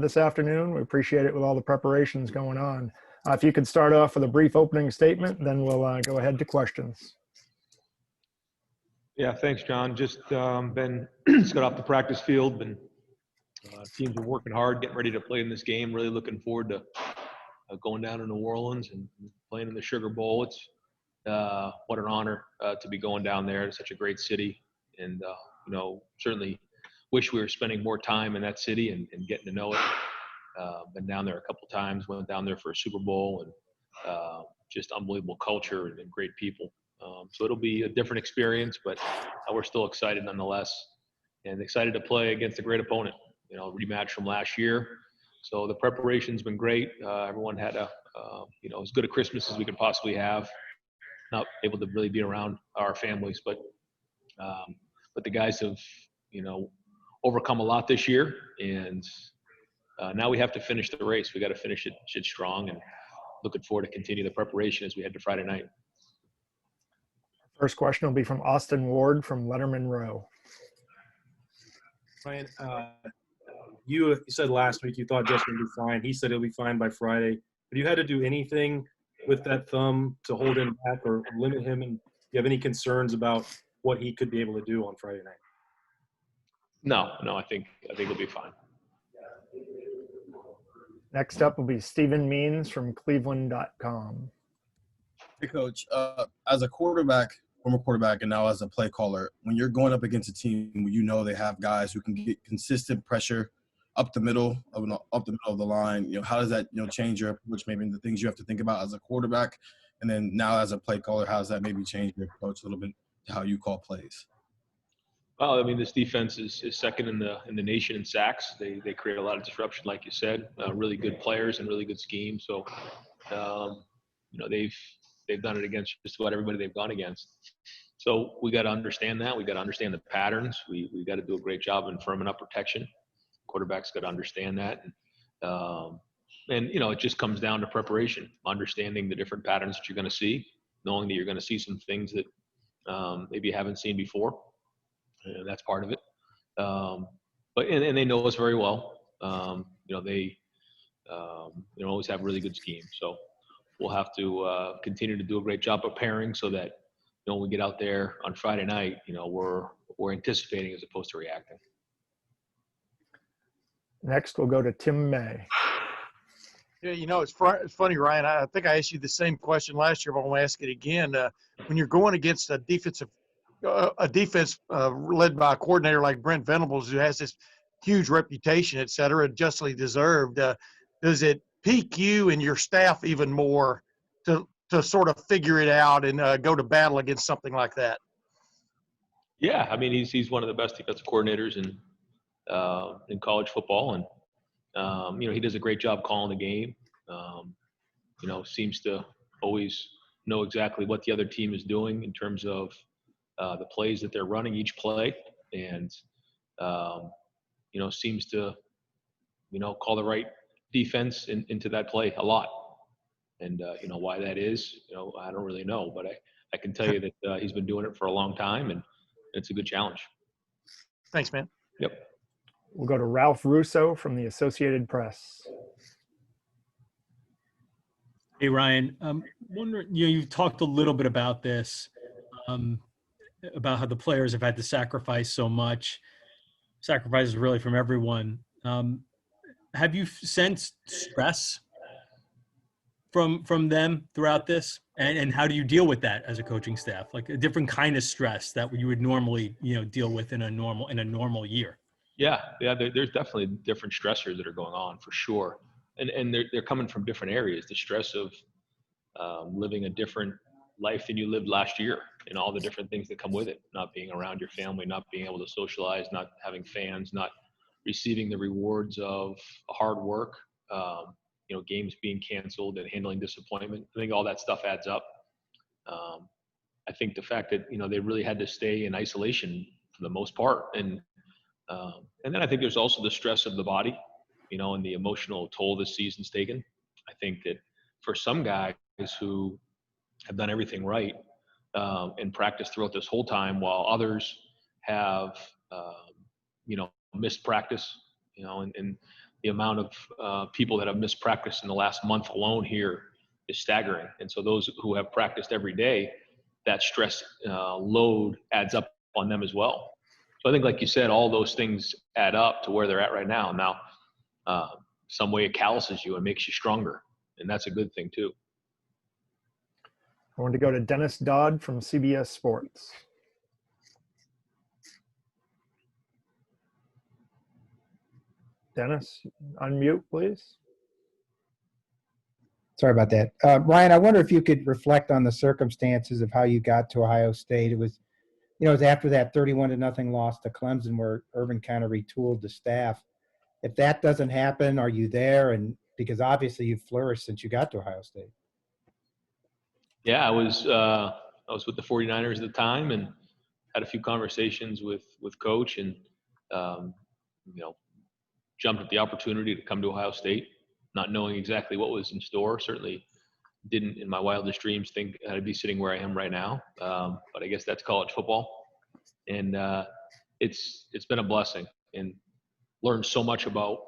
this afternoon. We appreciate it with all the preparations going on. If you could start off with a brief opening statement, then we'll go ahead to questions. Yeah, thanks, John. Just been just got off the practice field. Teams are working hard, getting ready to play in this game. Really looking forward to going down to New Orleans and playing in the Sugar Bowl. It's what an honor to be going down there. It's such a great city, and certainly wish we were spending more time in that city and getting to know it. Been down there a couple times. Went down there for a Super Bowl, and just unbelievable culture and great people. So it'll be a different experience, but we're still excited nonetheless, and excited to play against a great opponent. Rematch from last year. So the preparation's been great. Everyone had as good a Christmas as we could possibly have. Not able to really be around our families, but the guys have overcome a lot this year, and now we have to finish the race. We got to finish it strong, and looking forward to continue the preparation as we head to Friday night. First question will be from Austin Ward from Letterman Row. Ryan, you said last week you thought Justin would be fine. He said he'll be fine by Friday. Have you had to do anything with that thumb to hold him back or limit him? And do you have any concerns about what he could be able to do on Friday night? No, I think he'll be fine. Next up will be Stephen Means from cleveland.com. Hey, Coach. As a quarterback, former quarterback, and now as a play caller, when you're going up against a team where they have guys who can get consistent pressure up the middle of the line, how does that change your approach? Maybe the things you have to think about as a quarterback, and then now as a play caller, how does that maybe change your approach a little bit to how you call plays? Well, I mean, this defense is second in the nation in sacks. They create a lot of disruption, like you said. Really good players and really good schemes. So, they've done it against just about everybody they've gone against. So we got to understand that. We got to understand the patterns. We got to do a great job in firming up protection. Quarterback's got to understand that. And it just comes down to preparation, understanding the different patterns that you're going to see, knowing that you're going to see some things that maybe you haven't seen before. And that's part of it. But they know us very well. They always have really good schemes. So we'll have to continue to do a great job preparing so that when we get out there on Friday night, we're anticipating as opposed to reacting. Next, we'll go to Tim May. Yeah, it's funny, Ryan. I think I asked you the same question last year, but I want to ask it again. When you're going against a defense led by a coordinator like Brent Venables, who has this huge reputation, et cetera, justly deserved, does it pique you and your staff even more to sort of figure it out and go to battle against something like that? Yeah, I mean, he's one of the best defensive coordinators in college football, and he does a great job calling the game. Seems to always know exactly what the other team is doing in terms of the plays that they're running each play, and seems to call the right defense into that play a lot. And why that is, I don't really know, but I can tell you that he's been doing it for a long time, and it's a good challenge. Thanks, man. Yep. We'll go to Ralph Russo from the Associated Press. Hey, Ryan. Wondering, you've talked a little bit about this, about how the players have had to sacrifice so much. Sacrifices really from everyone. Have you sensed stress from them throughout this? And how do you deal with that as a coaching staff? Like a different kind of stress that you would normally, deal with in a normal year. Yeah. There's definitely different stressors that are going on for sure. And they're coming from different areas. The stress of living a different life than you lived last year, and all the different things that come with it. Not being around your family, not being able to socialize, not having fans, not receiving the rewards of hard work, games being canceled and handling disappointment. I think all that stuff adds up. I think the fact that, they really had to stay in isolation for the most part. And then I think there's also the stress of the body, and the emotional toll this season's taken. I think that for some guys who have done everything right and practiced throughout this whole time, while others have, missed practice, and the amount of people that have missed practice in the last month alone here is staggering. And so those who have practiced every day, that stress load adds up on them as well. So I think, like you said, all those things add up to where they're at right now. Now, some way it calluses you and makes you stronger, and that's a good thing too. I want to go to Dennis Dodd from CBS Sports. Dennis, unmute, please. Sorry about that. Ryan, I wonder if you could reflect on the circumstances of how you got to Ohio State. It was after that 31-0 loss to Clemson where Urban kind of retooled the staff. If that doesn't happen, are you there? And because obviously you've flourished since you got to Ohio State. Yeah, I was with the 49ers at the time and had a few conversations with Coach and, jumped at the opportunity to come to Ohio State, not knowing exactly what was in store. Certainly didn't in my wildest dreams think I'd be sitting where I am right now. But I guess that's college football. And it's been a blessing and learned so much about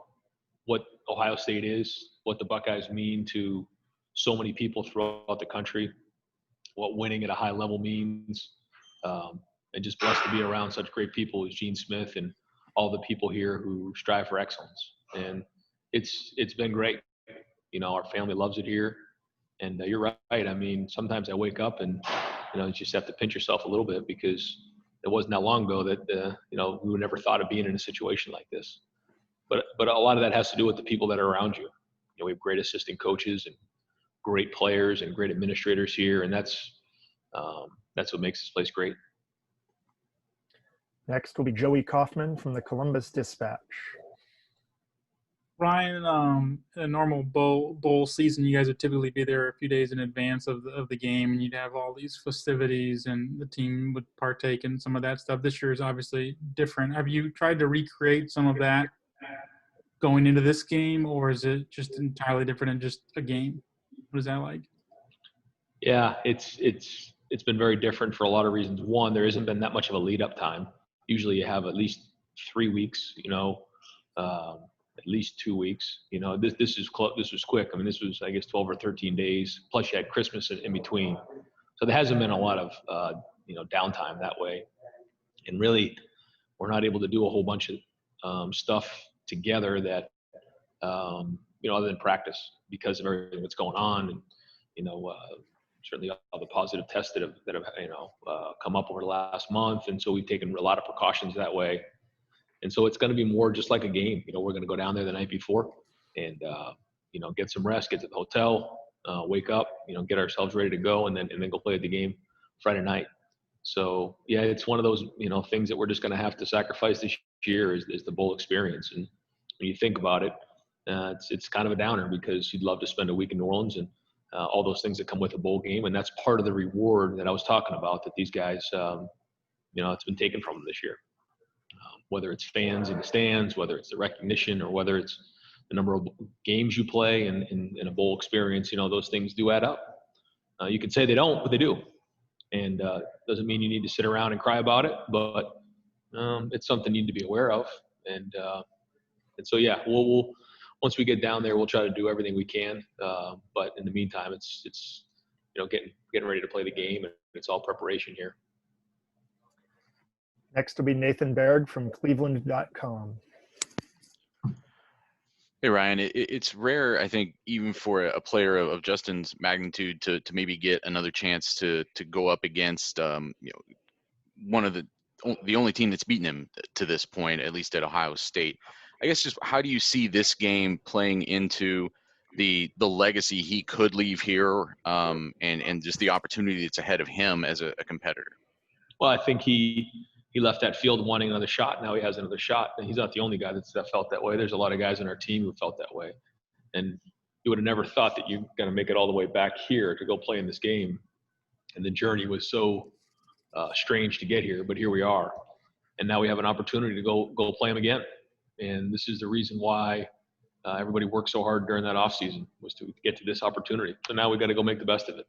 what Ohio State is, what the Buckeyes mean to so many people throughout the country, what winning at a high level means, and just blessed to be around such great people as Gene Smith and all the people here who strive for excellence. And it's been great. Our family loves it here. And you're right. I mean, sometimes I wake up and, you just have to pinch yourself a little bit because it wasn't that long ago that, we would never thought of being in a situation like this. But a lot of that has to do with the people that are around you. We have great assistant coaches and great players and great administrators here. And that's what makes this place great. Next will be Joey Kaufman from the Columbus Dispatch. Ryan, in a normal bowl season, you guys would typically be there a few days in advance of the game, and you'd have all these festivities, and the team would partake in some of that stuff. This year is obviously different. Have you tried to recreate some of that going into this game, or is it just entirely different and just a game? What is that like? Yeah, it's been very different for a lot of reasons. One, there hasn't been that much of a lead up time. Usually you have at least 3 weeks, at least 2 weeks. This was quick. I mean, this was, I guess, 12 or 13 days. Plus you had Christmas in between. So there hasn't been a lot of, downtime that way. And really, we're not able to do a whole bunch of stuff together that, other than practice because of everything that's going on. And, certainly all the positive tests that have come up over the last month. And so we've taken a lot of precautions that way. And so it's going to be more just like a game. We're going to go down there the night before and, get some rest, get to the hotel, wake up, get ourselves ready to go and then go play the game Friday night. So yeah, it's one of those, things that we're just going to have to sacrifice this year is the bowl experience. And when you think about it, it's kind of a downer because you'd love to spend a week in New Orleans and all those things that come with a bowl game. And that's part of the reward that I was talking about that these guys, it's been taken from them this year. Whether it's fans in the stands, whether it's the recognition, or whether it's the number of games you play in a bowl experience, those things do add up. You can say they don't, but they do. And doesn't mean you need to sit around and cry about it, but it's something you need to be aware of. And so, yeah, we'll once we get down there, we'll try to do everything we can. But in the meantime, it's getting ready to play the game, and it's all preparation here. Next will be Nathan Baird from cleveland.com. Hey, Ryan, it's rare, I think, even for a player of Justin's magnitude to maybe get another chance to go up against, one of the only team that's beaten him to this point, at least at Ohio State. I guess just how do you see this game playing into the legacy he could leave here and just the opportunity that's ahead of him as a competitor? Well, I think he left that field wanting another shot. Now he has another shot, and he's not the only guy that felt that way. There's a lot of guys on our team who felt that way. And you would have never thought that you're going to make it all the way back here to go play in this game. And the journey was so strange to get here, but here we are. And now we have an opportunity to go play them again. And this is the reason why everybody worked so hard during that offseason, was to get to this opportunity. So now we've got to go make the best of it.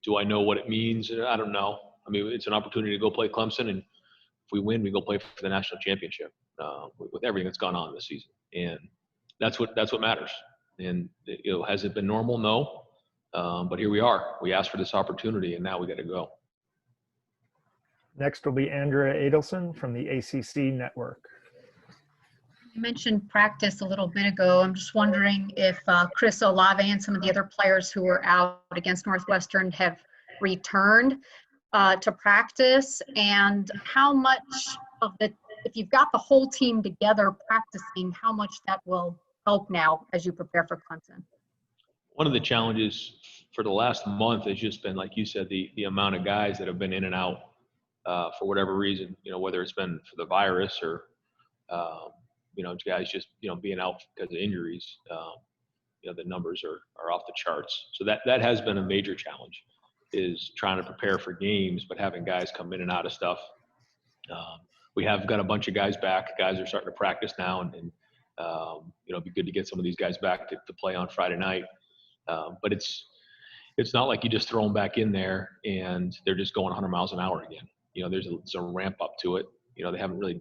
Do I know what it means? I don't know. I mean, it's an opportunity to go play Clemson, and if we win, we go play for the national championship with everything that's gone on this season. And that's what matters. And has it been normal? No. But here we are. We asked for this opportunity, and now we got to go. Next will be Andrea Adelson from the ACC Network. You mentioned practice a little bit ago. I'm just wondering if Chris Olave and some of the other players who were out against Northwestern have returned to practice, and how much of the, if you've got the whole team together practicing, how much that will help now as you prepare for Clemson. One of the challenges for the last month has just been, like you said, the amount of guys that have been in and out for whatever reason, whether it's been for the virus or, guys just, being out because of injuries. The numbers are off the charts. So that has been a major challenge, is trying to prepare for games, but having guys come in and out of stuff. We have got a bunch of guys back. Guys are starting to practice now, and it'd be good to get some of these guys back to play on Friday night. But it's not like you just throw them back in there and they're just going 100 miles an hour again. There's a ramp up to it. They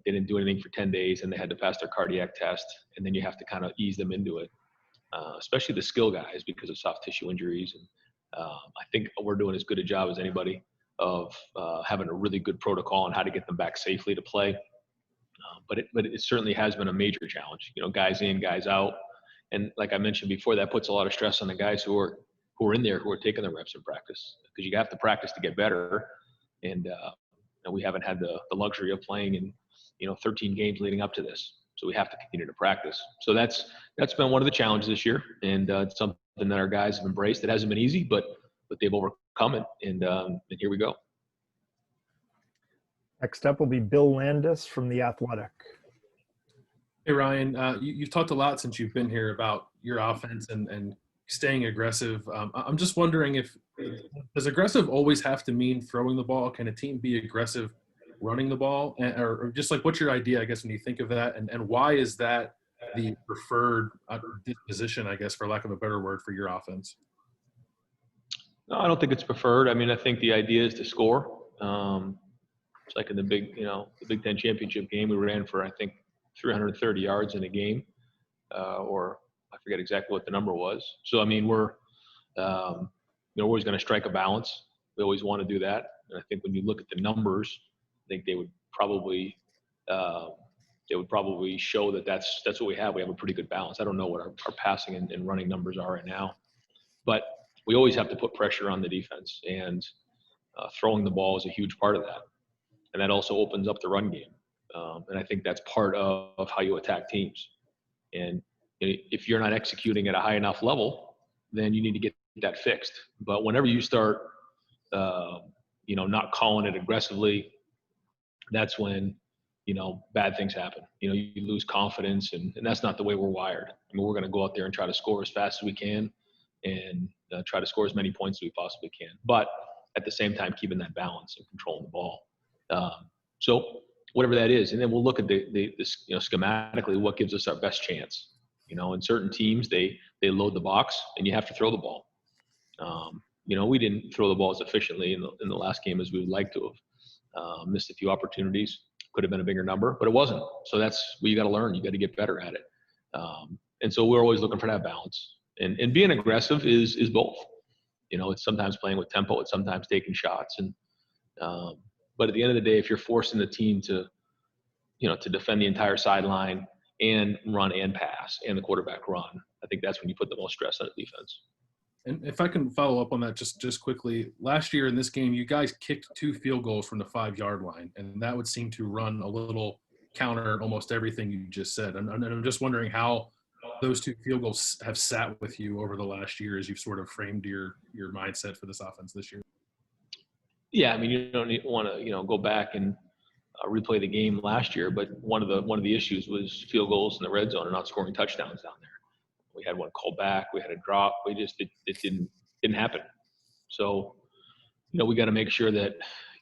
didn't do anything for 10 days, and they had to pass their cardiac test, and then you have to kind of ease them into it, especially the skill guys because of soft tissue injuries. And I think we're doing as good a job as anybody of having a really good protocol on how to get them back safely to play. But it certainly has been a major challenge, guys in, guys out. And like I mentioned before, that puts a lot of stress on the guys who are in there, who are taking the reps in practice, because you have to practice to get better. And we haven't had the luxury of playing in 13 games leading up to this, so we have to continue to practice. So that's been one of the challenges this year, and it's something that our guys have embraced. It hasn't been easy, but they've overcome it, and here we go. Next up will be Bill Landis from The Athletic. Hey, Ryan, you've talked a lot since you've been here about your offense and staying aggressive. I'm just wondering, does aggressive always have to mean throwing the ball? Can a team be aggressive running the ball? Or just like, what's your idea, I guess, when you think of that? And why is that the preferred disposition, I guess, for lack of a better word, for your offense? No, I don't think it's preferred. I mean, I think the idea is to score. It's like in the Big Ten championship game, we ran for, I think, 330 yards in a game, or I forget exactly what the number was. So, I mean, we're always going to strike a balance. We always want to do that. And I think when you look at the numbers, I think they would probably show that that's what we have. We have a pretty good balance. I don't know what our passing and running numbers are right now, but we always have to put pressure on the defense, and throwing the ball is a huge part of that. And that also opens up the run game. And I think that's part of how you attack teams. And if you're not executing at a high enough level, then you need to get that fixed. But whenever you start, not calling it aggressively, that's when, bad things happen. You lose confidence, and that's not the way we're wired. I mean, we're going to go out there and try to score as fast as we can, and try to score as many points as we possibly can. But at the same time, keeping that balance and controlling the ball. So whatever that is, and then we'll look at the schematically what gives us our best chance. In certain teams, they load the box, and you have to throw the ball. We didn't throw the ball as efficiently in the last game as we would like to have. Missed a few opportunities. Could have been a bigger number, but it wasn't. So that's what you got to learn. You got to get better at it. And so we're always looking for that balance. And being aggressive is both. It's sometimes playing with tempo. It's sometimes taking shots. And but at the end of the day, if you're forcing the team to defend the entire sideline and run and pass and the quarterback run, I think that's when you put the most stress on the defense. And if I can follow up on that just quickly, last year in this game, you guys kicked 2 field goals from the 5-yard line, and that would seem to run a little counter almost everything you just said. And I'm just wondering how those 2 field goals have sat with you over the last year as you've sort of framed your mindset for this offense this year. Yeah, I mean, you don't want to go back and replay the game last year, but one of the issues was field goals in the red zone and not scoring touchdowns down there. We had one called back. We had a drop. It didn't happen. So, we got to make sure that,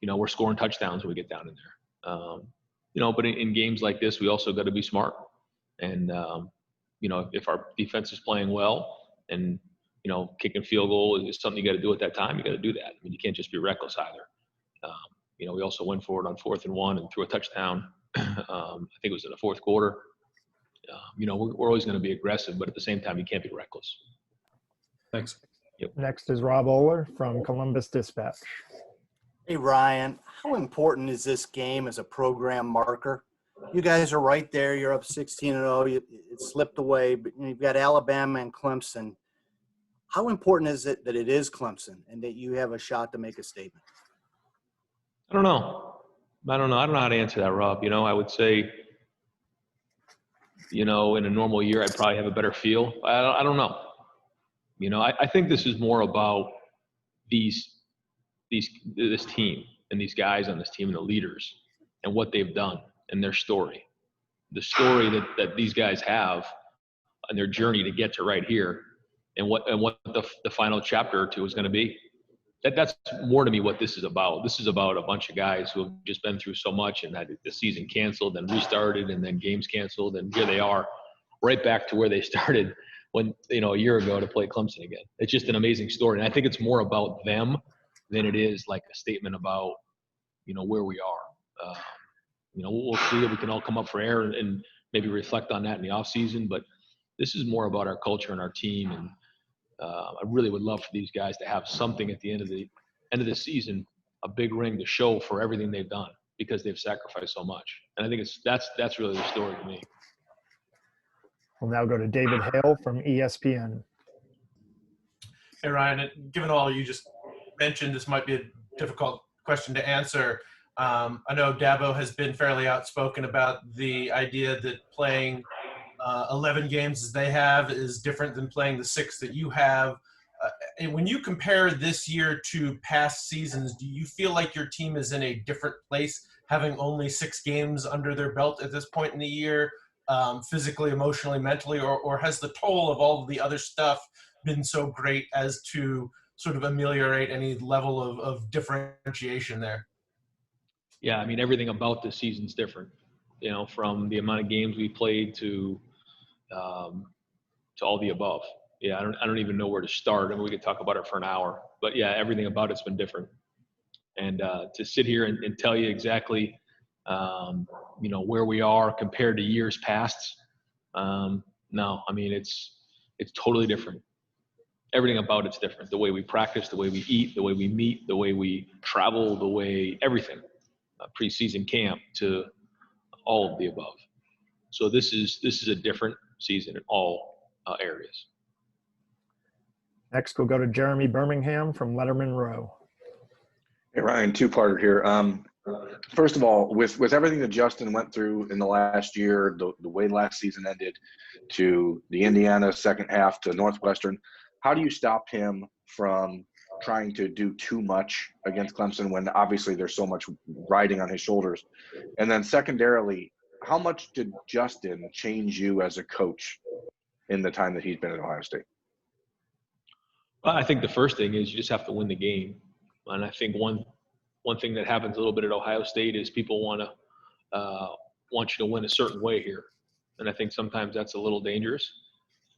we're scoring touchdowns when we get down in there. But in games like this, we also got to be smart. And, if our defense is playing well and, kicking field goal is something you got to do at that time, you got to do that. I mean, you can't just be reckless either. We also went for it on 4th and 1 and threw a touchdown. I think it was in the 4th quarter. we're always going to be aggressive, but at the same time, you can't be reckless. Thanks. Next is Rob Oler from Columbus Dispatch. Hey, Ryan, how important is this game as a program marker? You guys are right there. You're up 16-0. It slipped away, but you've got Alabama and Clemson. How important is it that it is Clemson and that you have a shot to make a statement? I don't know. I don't know how to answer that, Rob. I would say, in a normal year, I'd probably have a better feel. I don't know. I think this is more about this team and these guys on this team and the leaders and what they've done and their story. The story that these guys have and their journey to get to right here and what the final chapter or two is going to be. That's more to me what this is about. This is about a bunch of guys who have just been through so much and had the season canceled and restarted and then games canceled. And here they are right back to where they started when, a year ago to play Clemson again. It's just an amazing story. And I think it's more about them than it is like a statement about, where we are. We'll see if we can all come up for air and maybe reflect on that in the off season, but this is more about our culture and our team. And I really would love for these guys to have something at the end of the season, a big ring to show for everything they've done because they've sacrificed so much. And I think that's really the story to me. We'll now go to David Hale from ESPN. Hey, Ryan, given all you just mentioned, this might be a difficult question to answer. I know Dabo has been fairly outspoken about the idea that playing 11 games as they have is different than playing the 6 that you have. And when you compare this year to past seasons, do you feel like your team is in a different place, having only 6 games under their belt at this point in the year, physically, emotionally, mentally, or has the toll of all of the other stuff been so great as to sort of ameliorate any level of differentiation there? Yeah, I mean, everything about this season's different, from the amount of games we played to all the above. Yeah, I don't even know where to start. I mean, we could talk about it for an hour, but yeah, everything about it's been different. And to sit here and tell you exactly, where we are compared to years past, no, I mean, it's totally different. Everything about it's different. The way we practice, the way we eat, the way we meet, the way we travel, the way everything, preseason camp to all of the above. So this is a different season in all areas. Next, we'll go to Jeremy Birmingham from Letterman Row. Hey, Ryan, two-parter here. First of all, with everything that Justin went through in the last year, the way last season ended, to the Indiana second half to Northwestern, how do you stop him from trying to do too much against Clemson when obviously there's so much riding on his shoulders? And then secondarily, how much did Justin change you as a coach in the time that he's been at Ohio State? Well, I think the first thing is you just have to win the game. And I think one thing that happens a little bit at Ohio State is people want you to win a certain way here. And I think sometimes that's a little dangerous.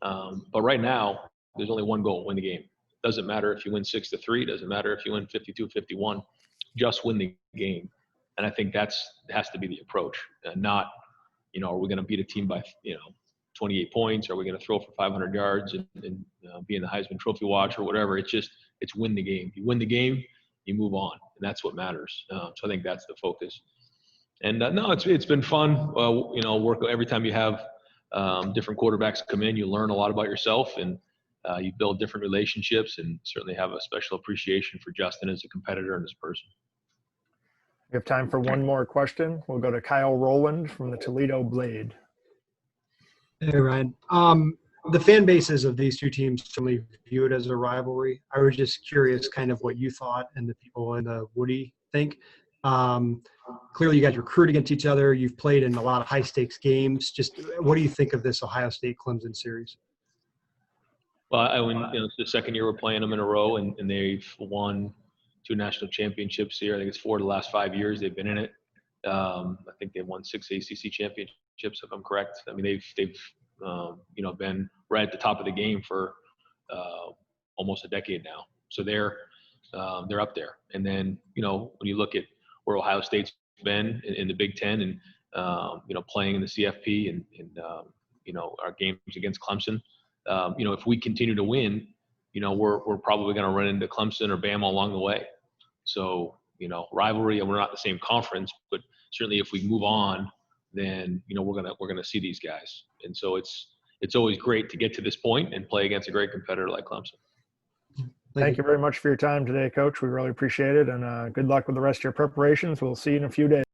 But right now, there's only one goal: win the game. Doesn't matter if you win 6-3. Doesn't matter if you win 52-51. Just win the game. And I think has to be the approach. Not, are we going to beat a team by 28 points? Are we going to throw for 500 yards and be in the Heisman Trophy watch or whatever? It's win the game. You win the game, you move on, and that's what matters. So I think that's the focus. And no, it's been fun. Work every time you have different quarterbacks come in, you learn a lot about yourself, and you build different relationships, and certainly have a special appreciation for Justin as a competitor and as a person. We have time for one more question. We'll go to Kyle Rowland from the Toledo Blade. Hey, Ryan. The fan bases of these two teams certainly view it as a rivalry. I was just curious kind of what you thought and the people in the Woody think. Clearly, you guys recruit against each other. You've played in a lot of high-stakes games. Just what do you think of this Ohio State-Clemson series? Well, it's the second year we're playing them in a row, and they've won 2 national championships here. I think it's 4 of the last 5 years they've been in it. I think they've won 6 ACC championships, if I'm correct. I mean, they've been right at the top of the game for almost a decade now. So they're up there. And then, when you look at where Ohio State's been in the Big Ten and, playing in the CFP and our games against Clemson. If we continue to win, we're probably going to run into Clemson or Bama along the way. So, rivalry, and we're not the same conference, but certainly if we move on, then, we're going to see these guys. And so it's always great to get to this point and play against a great competitor like Clemson. Thank you very much for your time today, Coach. We really appreciate it. And good luck with the rest of your preparations. We'll see you in a few days.